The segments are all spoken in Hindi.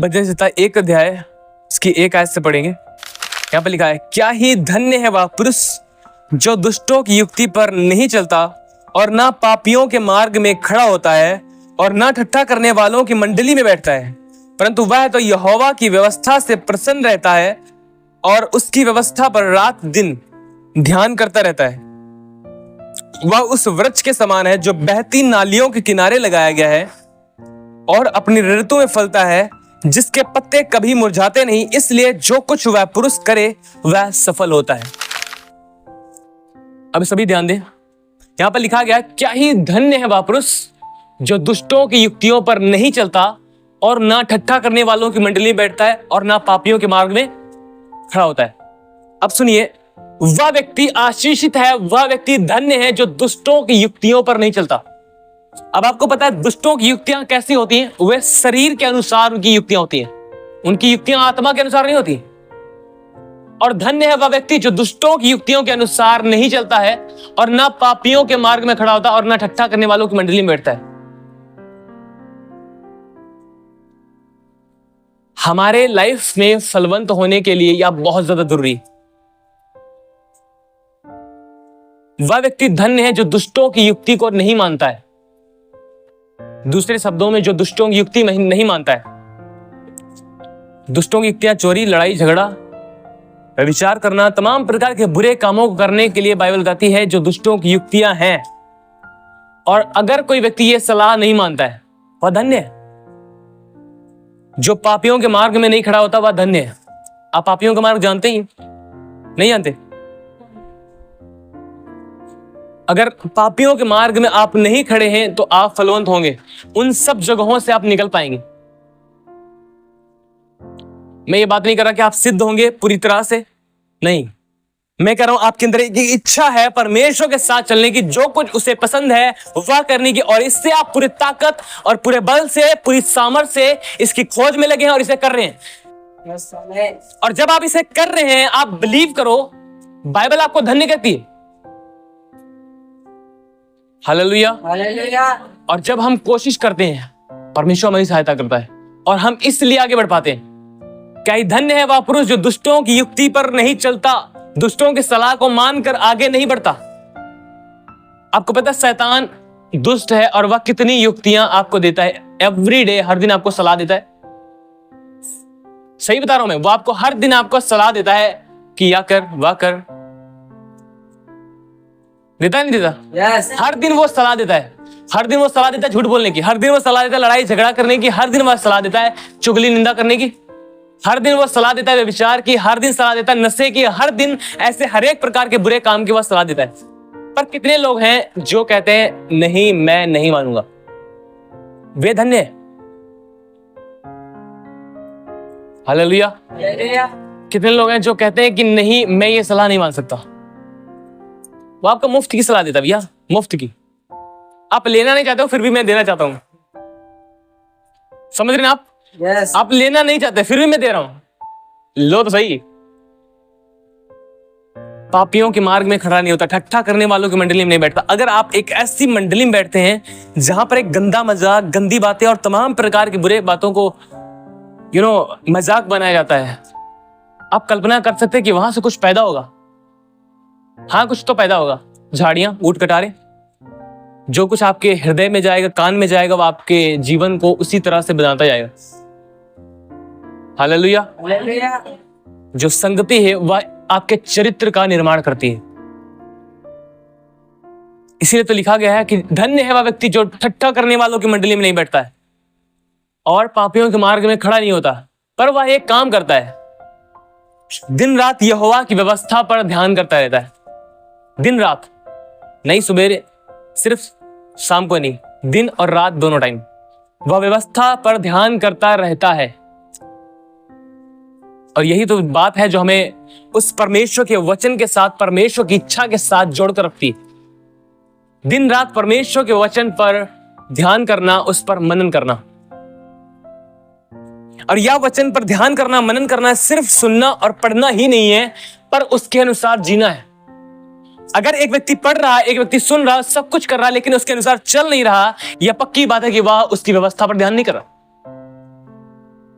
भजन संहिता 1 अध्याय इसकी 1 आयत से पढ़ेंगे। यहाँ पर लिखा है, क्या ही धन्य है वह पुरुष जो दुष्टों की युक्ति पर नहीं चलता और ना पापियों के मार्ग में खड़ा होता है और ना ठट्ठा करने वालों की मंडली में बैठता है, परंतु वह तो यहोवा की व्यवस्था से प्रसन्न रहता है और उसकी व्यवस्था पर रात दिन ध्यान करता रहता है। वह उस वृक्ष के समान है जो बहती नालियों के किनारे लगाया गया है और अपनी ऋतु में फलता है, जिसके पत्ते कभी मुरझाते नहीं, इसलिए जो कुछ वह पुरुष करे वह सफल होता है। अब सभी ध्यान दें, यहां पर लिखा गया, क्या ही धन्य है वह पुरुष जो दुष्टों की युक्तियों पर नहीं चलता और ना ठट्ठा करने वालों की मंडली में बैठता है और ना पापियों के मार्ग में खड़ा होता है। अब सुनिए, वह व्यक्ति आशीषित है, वह व्यक्ति धन्य है जो दुष्टों की युक्तियों पर नहीं चलता। अब आपको पता है दुष्टों की युक्तियां कैसी होती हैं? वे शरीर के अनुसार उनकी युक्तियां होती हैं, उनकी युक्तियां आत्मा के अनुसार नहीं होती। और धन्य है वह व्यक्ति जो दुष्टों की युक्तियों के अनुसार नहीं चलता है और ना पापियों के मार्ग में खड़ा होता और ना ठट्ठा करने वालों की मंडली में बैठता है। हमारे लाइफ में फलवंत होने के लिए यह बहुत ज्यादा जरूरी है। वह व्यक्ति धन्य है जो दुष्टों की युक्ति को नहीं मानता है। दूसरे शब्दों में, जो दुष्टों की युक्ति नहीं मानता है। दुष्टों की युक्तियां चोरी, लड़ाई झगड़ा, व्यभिचार करना, तमाम प्रकार के बुरे कामों को करने के लिए बाइबल कहती है जो दुष्टों की युक्तियां हैं। और अगर कोई व्यक्ति ये सलाह नहीं मानता है वह धन्य है। जो पापियों के मार्ग में नहीं खड़ा होता वह धन्य है। आप पापियों का मार्ग जानते ही नहीं जानते? अगर पापियों के मार्ग में आप नहीं खड़े हैं तो आप फलवंत होंगे, उन सब जगहों से आप निकल पाएंगे। मैं ये बात नहीं कर रहा कि आप सिद्ध होंगे पूरी तरह से, नहीं। मैं कह रहा हूं आपके अंदर एक इच्छा है परमेश्वर के साथ चलने की, जो कुछ उसे पसंद है वह करने की, और इससे आप पूरी ताकत और पूरे बल से, पूरी सामर्थ्य से इसकी खोज में लगे हैं और इसे कर रहे हैं। और जब आप इसे कर रहे हैं, आप बिलीव करो, बाइबल आपको धन्य कहती है। Hallelujah, hallelujah. और जब हम कोशिश करते हैं, परमेश्वर हमारी सहायता करता है और हम इसलिए आगे बढ़ पाते हैं। क्या ही धन्य है वह पुरुष जो दुष्टों की युक्ति पर नहीं चलता, दुष्टों की सलाह को मानकर आगे नहीं बढ़ता। आपको पता है शैतान दुष्ट है और वह कितनी युक्तियां आपको देता है। एवरी डे, हर दिन आपको सलाह देता है। सही बता रहा हूं मैं, वो आपको हर दिन आपको सलाह देता है कि या कर, वह कर। देता नहीं देता? yes. हर दिन वो सलाह देता है। हर दिन वो सलाह देता है झूठ बोलने की, हर दिन वो सलाह देता है लड़ाई झगड़ा करने की, हर दिन वो सलाह देता है चुगली निंदा करने की, हर दिन वो सलाह देता है व्यभिचार की, हर दिन सलाह देता है नशे की, हर दिन ऐसे हर एक प्रकार के बुरे काम की वो सलाह देता है। पर कितने लोग हैं जो कहते हैं नहीं, मैं नहीं मानूंगा? वे धन्य है। हालेलुया। कितने लोग हैं जो कहते हैं कि नहीं, मैं ये सलाह नहीं मान सकता? वो आपको मुफ्त की सलाह देता है भैया, मुफ्त की। आप लेना नहीं चाहते हो, फिर भी मैं देना चाहता हूं। समझ रहे हैं आप? yes. आप लेना नहीं चाहते, फिर भी मैं दे रहा हूं। लो तो सही। पापियों के मार्ग में खड़ा नहीं होता, ठट्ठा करने वालों की मंडली में नहीं बैठता। अगर आप एक ऐसी मंडली में बैठते हैं जहां पर एक गंदा मजाक, गंदी बातें और तमाम प्रकार की बुरे बातों को मजाक बनाया जाता है, आप कल्पना कर सकते हैं कि वहां से कुछ पैदा होगा। हाँ, कुछ तो पैदा होगा। झाड़ियां, ऊंट कटारे, जो कुछ आपके हृदय में जाएगा, कान में जाएगा, वो आपके जीवन को उसी तरह से बनाता जाएगा। हालेलुया। जो संगति है वह आपके चरित्र का निर्माण करती है। इसीलिए तो लिखा गया है कि धन्य है वह व्यक्ति जो ठट्ठा करने वालों की मंडली में नहीं बैठता है और पापियों के मार्ग में खड़ा नहीं होता, पर वह एक काम करता है, दिन रात यहोवा की व्यवस्था पर ध्यान करता रहता है। दिन रात नहीं, सुबेरे सिर्फ शाम को नहीं, दिन और रात दोनों टाइम वह व्यवस्था पर ध्यान करता रहता है। और यही तो बात है जो हमें उस परमेश्वर के वचन के साथ, परमेश्वर की इच्छा के साथ जोड़कर रखती है। दिन रात परमेश्वर के वचन पर ध्यान करना, उस पर मनन करना। और यह वचन पर ध्यान करना, मनन करना सिर्फ सुनना और पढ़ना ही नहीं है, पर उसके अनुसार जीना है। अगर एक व्यक्ति पढ़ रहा है, एक व्यक्ति सुन रहा है, सब कुछ कर रहा है, लेकिन उसके अनुसार चल नहीं रहा, यह पक्की बात है कि वह उसकी व्यवस्था पर ध्यान नहीं कर रहा।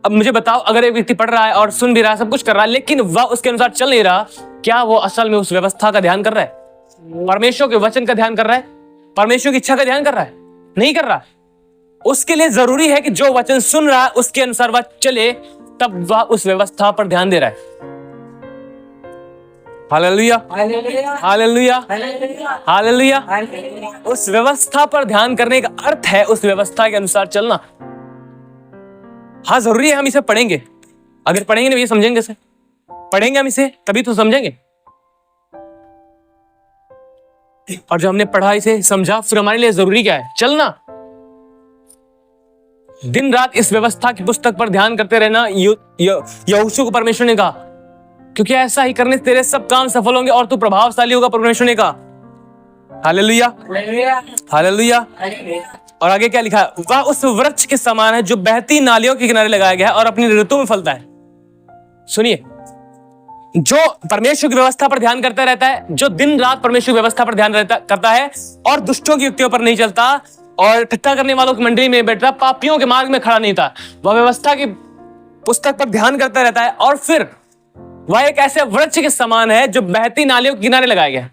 अब मुझे बताओ, अगर एक व्यक्ति पढ़ रहा है और सुन भी रहा है, सब कुछ कर रहा है, लेकिन वह उसके अनुसार चल नहीं रहा, क्या वो असल में उस व्यवस्था का ध्यान कर रहा है? परमेश्वर के वचन का ध्यान कर रहा है? परमेश्वर की इच्छा का ध्यान कर रहा है? नहीं कर रहा। उसके लिए जरूरी है कि जो वचन सुन रहा है उसके अनुसार वह चले, तब वह उस व्यवस्था पर ध्यान दे रहा है। Hallelujah, hallelujah, hallelujah. उस व्यवस्था पर ध्यान करने का अर्थ है उस व्यवस्था के अनुसार चलना। हाँ, जरूरी है हम इसे पढ़ेंगे। अगर पढ़ेंगे नहीं, ये समझेंगे कैसे? पढ़ेंगे हम इसे तभी तो समझेंगे। और जो हमने पढ़ा, इसे समझा, फिर हमारे लिए जरूरी क्या है? चलना। दिन रात इस व्यवस्था की पुस्तक पर ध्यान करते रहना। यहोशू को परमेश्वर ने कहा, क्योंकि ऐसा ही करने से तेरे सब काम सफल होंगे और तू प्रभावशाली होगा, परमेश्वर ने कहा। Hallelujah, hallelujah. और आगे क्या लिखा है? वह उस वृक्ष के समान है जो बहती नालियों के किनारे लगाया गया है और अपनी ऋतु में फलता है। सुनिए, जो परमेश्वर की व्यवस्था पर ध्यान करता रहता है, जो दिन रात परमेश्वर की व्यवस्था पर ध्यान करता है और दुष्टों की युक्तियों पर नहीं चलता और ठट्ठा करने वालों की मंडली में बैठता, पापियों के मार्ग में खड़ा नहीं था, वह व्यवस्था की पुस्तक पर ध्यान करता रहता है, और फिर वह एक ऐसे वृक्ष के समान है जो बहती नालियों के किनारे लगाया गया है।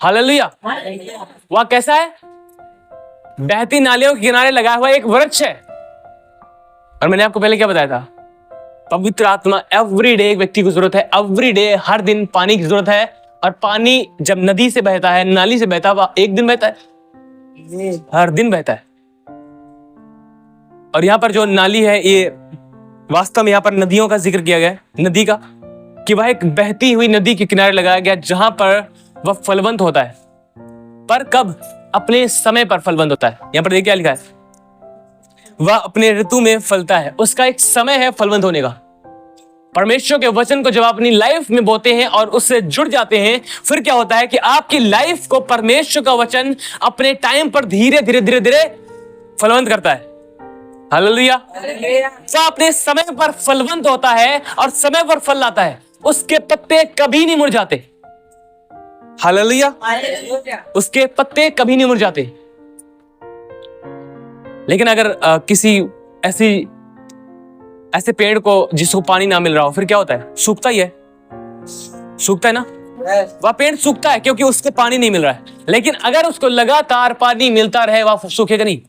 हालेलुया। वह कैसा है? बहती नालियों के किनारे लगाया हुआ एक वृक्ष है। और मैंने आपको पहले क्या बताया था? पवित्र आत्मा एवरीडे एक व्यक्ति की जरूरत है। एवरीडे, हर दिन पानी की जरूरत है। और पानी जब नदी से बहता है, नाली से बहता है, वह एक दिन बहता है? हर दिन बहता है। और यहां पर जो नाली है, ये वास्तव में यहां पर नदियों का जिक्र किया गया है, नदी का, कि वह एक बहती हुई नदी के किनारे लगाया गया जहां पर वह फलवंत होता है। पर कब? अपने समय पर फलवंत होता है। यहां पर देखिए क्या लिखा है? वह अपने ऋतु में फलता है। उसका एक समय है फलवंत होने का। परमेश्वर के वचन को जब आप अपनी लाइफ में बोते हैं और उससे जुड़ जाते हैं, फिर क्या होता है कि आपकी लाइफ को परमेश्वर का वचन अपने टाइम पर धीरे धीरे धीरे धीरे फलवंत करता है। हालेलुया। वह अपने समय पर फलवंत होता है और समय पर फल लाता है। उसके पत्ते कभी नहीं मुरझाते। हालेलुया। उसके पत्ते कभी नहीं मुरझाते। लेकिन अगर किसी ऐसे पेड़ को जिसको पानी ना मिल रहा हो, फिर क्या होता है? सूखता ही है, सूखता है ना। वह पेड़ सूखता है क्योंकि उसको पानी नहीं मिल रहा है। लेकिन अगर उसको लगातार पानी मिलता रहे, वह सूखेगा नहीं।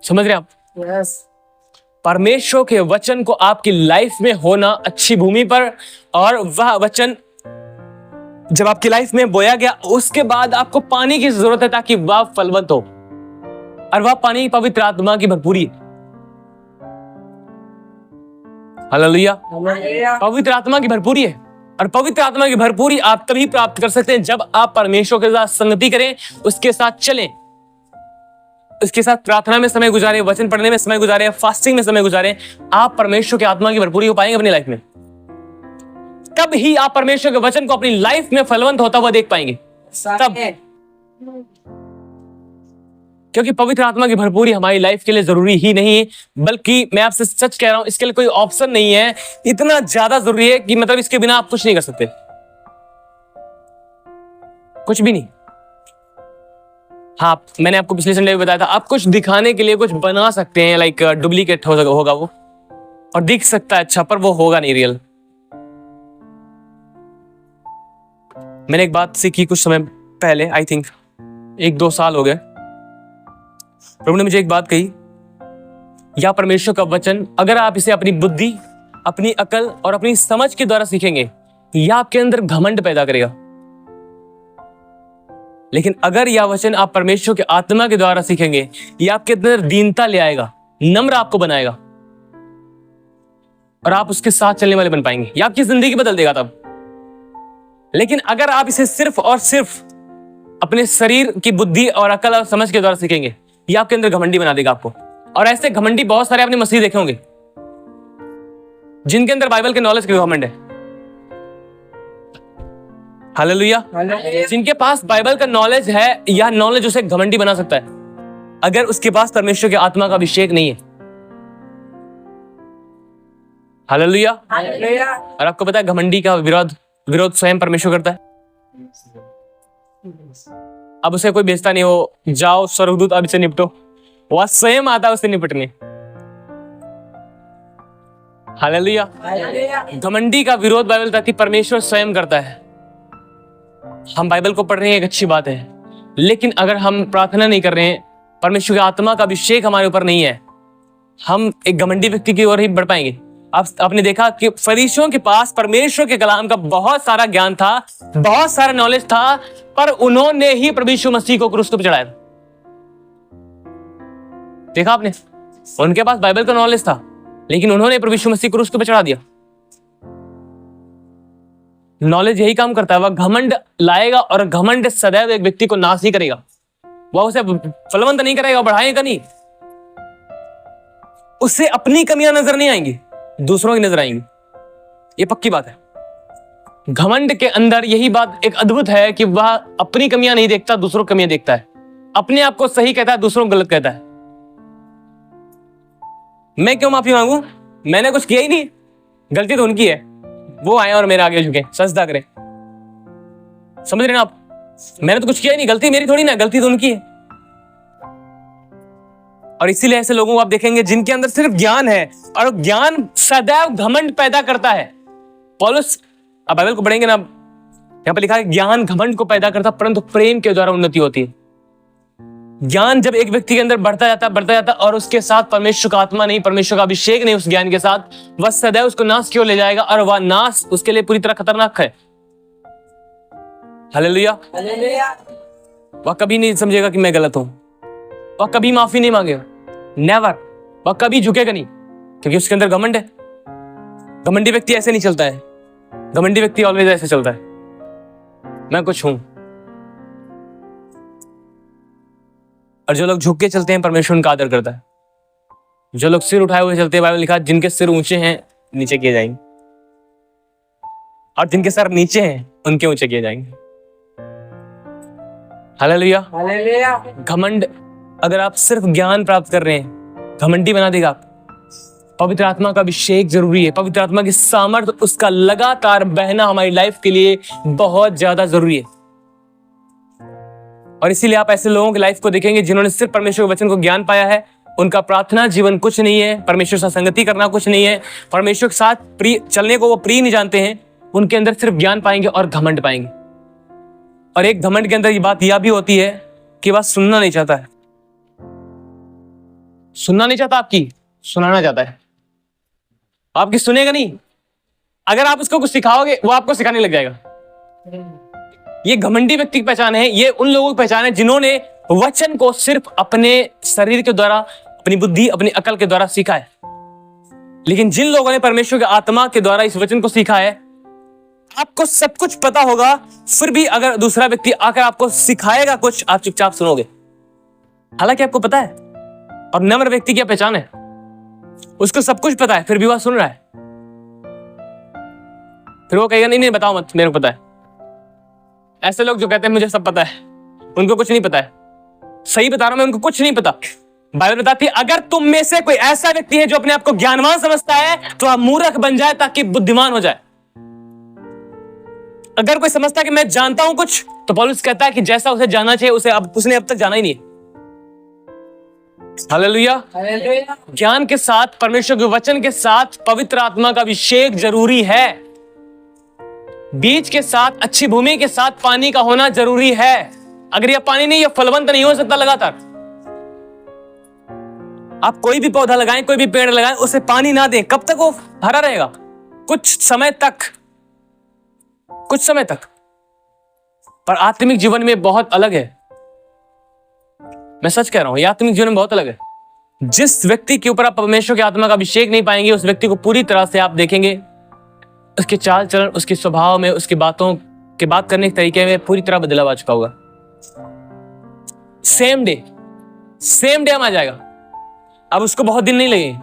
समझ रहे आप? परमेश्वर के वचन को आपकी लाइफ में होना अच्छी भूमि पर, और वह वचन जब आपकी लाइफ में बोया गया, उसके बाद आपको पानी की जरूरत है ताकि वह फलवंत हो। और वह पानी पवित्र आत्मा की भरपूरी है। हालेलुया। पवित्र आत्मा की भरपूरी है। और पवित्र आत्मा की भरपूरी आप तभी प्राप्त कर सकते हैं जब आप परमेश्वर के साथ संगति करें, उसके साथ चलें, उसके साथ प्रार्थना में समय गुजारें, वचन पढ़ने में समय गुजारें, फास्टिंग में समय गुजारें। आप परमेश्वर की आत्मा की भरपूरी हो पाएंगे अपनी लाइफ में। तब ही आप परमेश्वर के वचन को अपनी लाइफ में फलवंत होता हुआ देख पाएंगे। तब, क्योंकि पवित्र आत्मा की भरपूरी हमारी लाइफ के लिए जरूरी ही नहीं है, बल्कि मैं आपसे सच कह रहा हूं, इसके लिए कोई ऑप्शन नहीं है। इतना ज्यादा जरूरी है कि मतलब इसके बिना आप कुछ नहीं कर सकते, कुछ भी नहीं। हाँ, मैंने आपको पिछले संडे में बताया था, आप कुछ दिखाने के लिए कुछ बना सकते हैं, लाइक डुप्लीकेट होगा वो, और दिख सकता है अच्छा, पर वो होगा नहीं रियल। मैंने एक बात सीखी कुछ समय पहले, आई थिंक 1-2 साल हो गए। प्रभु ने मुझे एक बात कही, या परमेश्वर का वचन अगर आप इसे अपनी बुद्धि, अपनी अकल और अपनी समझ के द्वारा सीखेंगे, यह आपके अंदर घमंड पैदा करेगा। लेकिन अगर यह वचन आप परमेश्वर के आत्मा के द्वारा सीखेंगे, यह आपके अंदर दीनता ले आएगा, नम्र आपको बनाएगा, और आप उसके साथ चलने वाले बन पाएंगे। यह आपकी जिंदगी बदल देगा तब। लेकिन अगर आप इसे सिर्फ और सिर्फ अपने शरीर की बुद्धि और अकल और समझ के द्वारा सीखेंगे, यह आपके अंदर घमंडी बना देगा आपको। और ऐसे घमंडी बहुत सारे आपने मसीह देखे होंगे जिनके अंदर बाइबल के नॉलेज के घमंड है। हालेलुया। जिनके पास बाइबल का नॉलेज है, यह नॉलेज उसे घमंडी बना सकता है अगर उसके पास परमेश्वर के आत्मा का अभिषेक नहीं है। हालेलुया। और आपको पता है घमंडी का विरोध स्वयं परमेश्वर करता है। अब उसे कोई भेजता नहीं हो, जाओ स्वर्गदूत अब इसे निपटो, वह स्वयं आता है उससे निपटने। हालेलुया। घमंडी का विरोध बाइबल बताती परमेश्वर स्वयं करता है। हम बाइबल को पढ़ रहे हैं, एक अच्छी बात है, लेकिन अगर हम प्रार्थना नहीं कर रहे हैं, परमेश्वर की आत्मा का अभिषेक हमारे ऊपर नहीं है, हम एक घमंडी व्यक्ति की ओर ही बढ़ पाएंगे। आपने देखा कि फरीसियों के पास परमेश्वर के कलाम का बहुत सारा ज्ञान था, बहुत सारा नॉलेज था, पर उन्होंने ही प्रभु यीशु मसीह को क्रूस पर चढ़ाया। देखा आपने, उनके पास बाइबल का नॉलेज था, लेकिन उन्होंने प्रभु यीशु मसीह को क्रूस पर चढ़ा दिया। नॉलेज यही काम करता है, वह घमंड लाएगा और घमंड सदैव एक व्यक्ति को नाश ही करेगा। वह उसे फलवंत नहीं करेगा, बढ़ाएगा नहीं। उससे अपनी कमियां नजर नहीं आएंगी, दूसरों की नजर आएंगी। ये पक्की बात है। घमंड के अंदर यही बात एक अद्भुत है कि वह अपनी कमियां नहीं देखता, दूसरों की कमियां देखता है। अपने आप को सही कहता है, दूसरों को गलत कहता है। मैं क्यों माफी मांगू? मैंने कुछ किया ही नहीं, गलती तो उनकी है। वो आए और मेरे आगे झुके, सजदा करें। समझ रहे ना आप? मैंने तो कुछ किया ही नहीं, गलती मेरी थोड़ी ना, गलती तो उनकी है। और इसीलिए ऐसे लोगों को आप देखेंगे जिनके अंदर सिर्फ ज्ञान है, और ज्ञान सदैव घमंड पैदा करता है। पौलुस, आप बाइबल को पढ़ेंगे ना, यहां पर लिखा है ज्ञान घमंड को पैदा करता, परंतु प्रेम के द्वारा उन्नति होती है। ज्ञान जब एक व्यक्ति के अंदर बढ़ता जाता और उसके साथ परमेश्वर का आत्मा नहीं, परमेश्वर का अभिषेक नहीं उस ज्ञान के साथ, वह सदैव उसको नाश की ओर ले जाएगा, और वह नाश उसके लिए पूरी तरह खतरनाक है। हालेलुया। वह कभी नहीं समझेगा कि मैं गलत हूं, वह कभी माफी नहीं मांगेगा, नेवर। वह कभी झुकेगा नहीं, क्योंकि उसके अंदर घमंड है। घमंडी व्यक्ति ऐसे नहीं चलता है, घमंडी व्यक्ति ऑलवेज ऐसे चलता है, मैं कुछ हूं। और जो लोग झुक के चलते हैं, परमेश्वर उनका आदर करता है। जो लोग सिर उठाए हुए चलते हैं, बाइबल लिखा जिनके सिर ऊंचे हैं नीचे किए जाएंगे, और जिनके सर नीचे हैं उनके ऊंचे किए जाएंगे। हालेलुया। घमंड, अगर आप सिर्फ ज्ञान प्राप्त कर रहे हैं, घमंडी बना देगा आप। पवित्र आत्मा का अभिषेक जरूरी है, पवित्र आत्मा की सामर्थ, उसका लगातार बहना हमारी लाइफ के लिए बहुत ज्यादा जरूरी है। और इसीलिए आप ऐसे लोगों की लाइफ को देखेंगे जिन्होंने सिर्फ परमेश्वर के वचन को ज्ञान पाया है, उनका प्रार्थना जीवन कुछ नहीं है, परमेश्वर से संगति करना कुछ नहीं है, परमेश्वर के साथ प्रिय चलने को वो प्रिय नहीं जानते हैं। उनके अंदर सिर्फ ज्ञान पाएंगे और घमंड पाएंगे। और एक घमंड के अंदर ये बात यह भी होती है कि वह सुनना नहीं चाहता है। सुनना नहीं चाहता आपकी, सुनाना चाहता है। आपकी सुनेगा नहीं। अगर आप उसको कुछ सिखाओगे, वो आपको सिखाने लग जाएगा। ये घमंडी व्यक्ति की पहचान है। ये उन लोगों की पहचान है जिन्होंने वचन को सिर्फ अपने शरीर के द्वारा, अपनी बुद्धि, अपनी अकल के द्वारा सीखा है। लेकिन जिन लोगों ने परमेश्वर के आत्मा के द्वारा इस वचन को सीखा है, आपको सब कुछ पता होगा, फिर भी अगर दूसरा व्यक्ति आकर आपको सिखाएगा कुछ, आप चुपचाप सुनोगे, हालांकि आपको पता है। और नम्र व्यक्ति की पहचान है, उसको सब कुछ पता है, फिर भी वह सुन रहा है। फिर वो कहेगा नहीं नहीं बताओ मत, मेरे को पता है। ऐसे लोग जो कहते हैं मुझे सब पता है, उनको कुछ नहीं पता है। सही बता रहा हूं मैं, उनको कुछ नहीं पता। बाइबल बताती है अगर तुम में से कोई ऐसा व्यक्ति है जो अपने आप को ज्ञानवान समझता है, तो आप मूर्ख बन जाए ताकि बुद्धिमान हो जाए। अगर कोई समझता है कि मैं जानता हूं कुछ, तो पौलुस कहता है कि जैसा उसे जानना चाहिए उसने अब तक जाना ही नहीं है। हालेलुया। ज्ञान के साथ, परमेश्वर के वचन के साथ पवित्र आत्मा का अभिषेक जरूरी है। बीज के साथ, अच्छी भूमि के साथ पानी का होना जरूरी है। अगर यह पानी नहीं, यह फलवंत नहीं हो सकता लगातार। आप कोई भी पौधा लगाएं, कोई भी पेड़ लगाएं, उसे पानी ना दें, कब तक वो हरा रहेगा? कुछ समय तक, कुछ समय तक। पर आत्मिक जीवन में बहुत अलग है। मैं सच कह रहा हूं, यह आत्मिक जीवन में बहुत अलग है। जिस व्यक्ति के ऊपर आप परमेश्वर की आत्मा का अभिषेक नहीं पाएंगे, उस व्यक्ति को पूरी तरह से आप देखेंगे, उसके चाल चलन, उसके स्वभाव में, उसकी बातों के बात करने के तरीके में पूरी तरह बदलाव आ चुका होगा। सेम डे हम आ जाएगा। अब उसको बहुत दिन नहीं लगेंगे।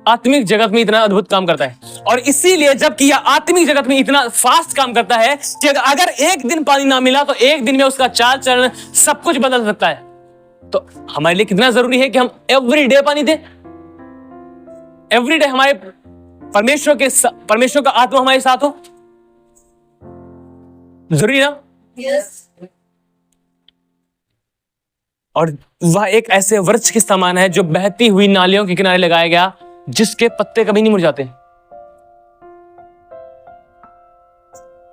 आत्मिक जगत में इतना अद्भुत काम करता है। और इसीलिए जबकि यह आत्मिक जगत में इतना फास्ट काम करता है कि अगर एक दिन पानी ना मिला तो एक दिन में उसका चाल चलन सब कुछ बदल सकता है। तो हमारे लिए कितना जरूरी है कि हम एवरी डे पानी दें। एवरी डे हमारे परमेश्वर का आत्मा हमारे साथ हो। जरूरी ना? और वह एक ऐसे वृक्ष के समान है जो बहती हुई नालियों के किनारे लगाया गया, जिसके पत्ते कभी नहीं मुरझाते,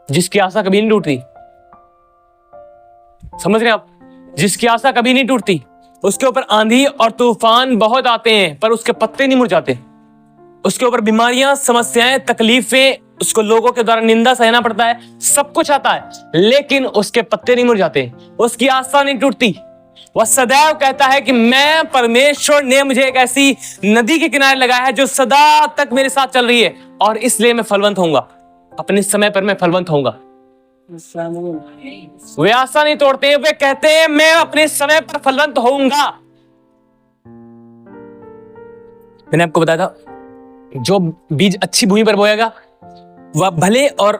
जिसकी आशा कभी नहीं टूटती। समझ रहे हैं आप? जिसकी आशा कभी नहीं टूटती। उसके ऊपर आंधी और तूफान बहुत आते हैं पर उसके पत्ते नहीं मुरझाते। उसके ऊपर बीमारियां, समस्याएं, तकलीफें, उसको लोगों के द्वारा निंदा सहना पड़ता है, सब कुछ आता है, लेकिन उसके पत्ते नहीं मुरझाते, उसकी आशा नहीं टूटती। वह सदैव कहता है कि मैं, परमेश्वर ने मुझे एक ऐसी नदी के किनारे लगाया है जो सदा तक मेरे साथ चल रही है, और इसलिए मैं फलवंत होऊंगा, अपने समय पर मैं फलवंत होऊंगा। वे आशा नहीं तोड़ते, वे कहते हैं मैं अपने समय पर फलवंत होऊंगा। मैंने आपको बताया था, जो बीज अच्छी भूमि पर बोएगा वह भले और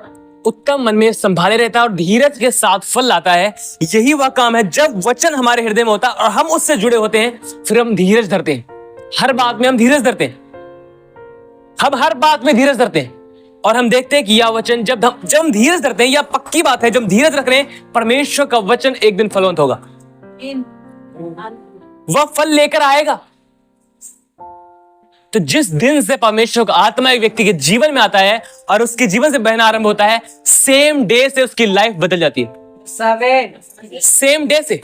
उत्तम मन में संभाले रहता है और धीरज के साथ फल लाता है। यही वह काम है जब वचन हमारे हृदय में होता है और हम उससे जुड़े होते हैं, फिर हम धीरज धरते हैं। हर बात में हम धीरज धरते हैं, हम हर बात में धीरज धरते हैं, और हम देखते हैं कि यह वचन जब हम धीरज धरते हैं, यह पक्की बात है, जब हम धीरज रख रहे हैं, परमेश्वर का वचन एक दिन फलवंत होगा, वह फल लेकर आएगा। तो जिस दिन से परमेश्वर का आत्मा एक व्यक्ति के जीवन में आता है और उसके जीवन से बहना आरंभ होता है, सेम डे से उसकी लाइफ बदल जाती है। सेम डे से।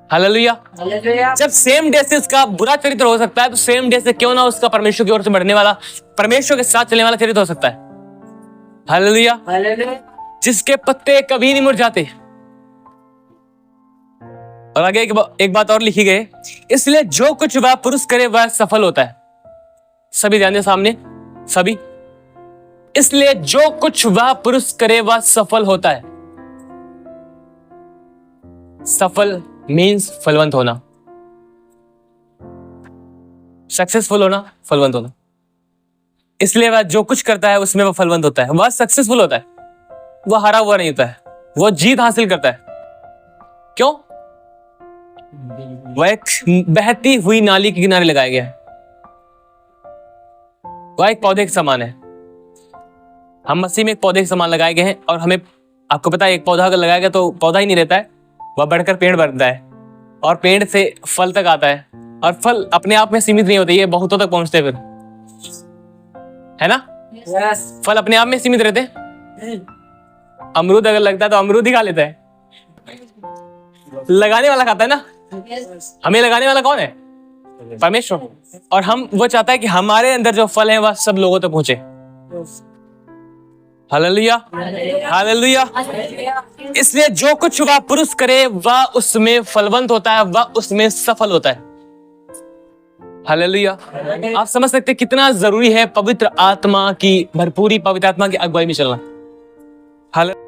हालेलुया। जब सेम डे से उसका बुरा चरित्र हो सकता है, तो सेम डे से क्यों ना उसका परमेश्वर की ओर से बढ़ने वाला, परमेश्वर के साथ चलने वाला चरित्र हो सकता है। हालेलुया। जिसके पत्ते कभी नहीं मुरझाते। और आगे एक बात और लिखी गई, इसलिए जो कुछ वह पुरुष करे वह सफल होता है। सभी ध्यान दें सामने, सभी। इसलिए जो कुछ वह पुरुष करे वह सफल होता है। सफल मीन्स फलवंत होना, सक्सेसफुल होना, फलवंत होना। इसलिए वह जो कुछ करता है उसमें वह फलवंत होता है, वह सक्सेसफुल होता है, वह हारा हुआ नहीं होता है, वह जीत हासिल करता है। क्यों? वह एक बहती हुई नाली के किनारे लगाया गया है, वह एक पौधे के समान है। हम मसीह में एक पौधे के समान लगाए गए हैं, और हमें, आपको पता है, एक पौधा अगर लगाया गया तो पौधा ही नहीं रहता है, वह बढ़कर पेड़ बनता है और पेड़ से फल तक आता है, और फल अपने आप में सीमित नहीं होते, ये बहुतों तक पहुंचते फिर, है ना? फल अपने आप में सीमित रहते हैं। अमरूद अगर लगता है तो अमरूद ही खा लेता है, लगाने वाला खाता है ना। हमें लगाने वाला कौन है? परमेश्वर। और हम, वो चाहता है कि हमारे अंदर जो फल है वह सब लोगों तक पहुंचे। Hallelujah, hallelujah. इसलिए जो कुछ वह पुरुष करे वह उसमें फलवंत होता है, वह उसमें सफल होता है। हालेलुया। आप समझ सकते हैं कितना जरूरी है पवित्र आत्मा की भरपूरी, पवित्र आत्मा की अगुवाई में चलना। हालेलुया।